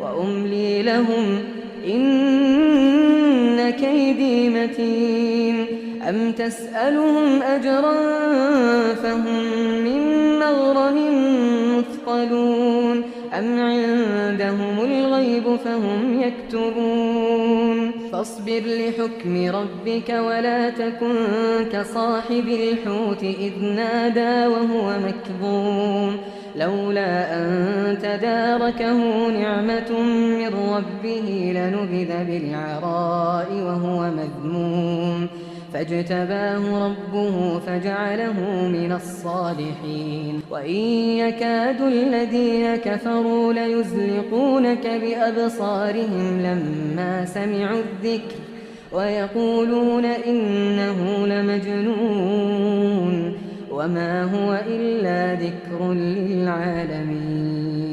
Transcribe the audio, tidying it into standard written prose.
وأملي لهم إن كيدي متين أم تسألهم أجرا فهم من مغرم مثقلون أم عندهم الغيب فهم يكتبون فاصبر لحكم ربك ولا تكن كصاحب الحوت إذ نادى وهو مكظوم لولا أن تداركه نعمة من ربه لنبذ بالعراء وهو مذموم فاجتباه ربه فجعله من الصالحين وإن يكاد الذين كفروا ليزلقونك بأبصارهم لما سمعوا الذكر ويقولون إنه لمجنون وما هو إلا ذكر للعالمين.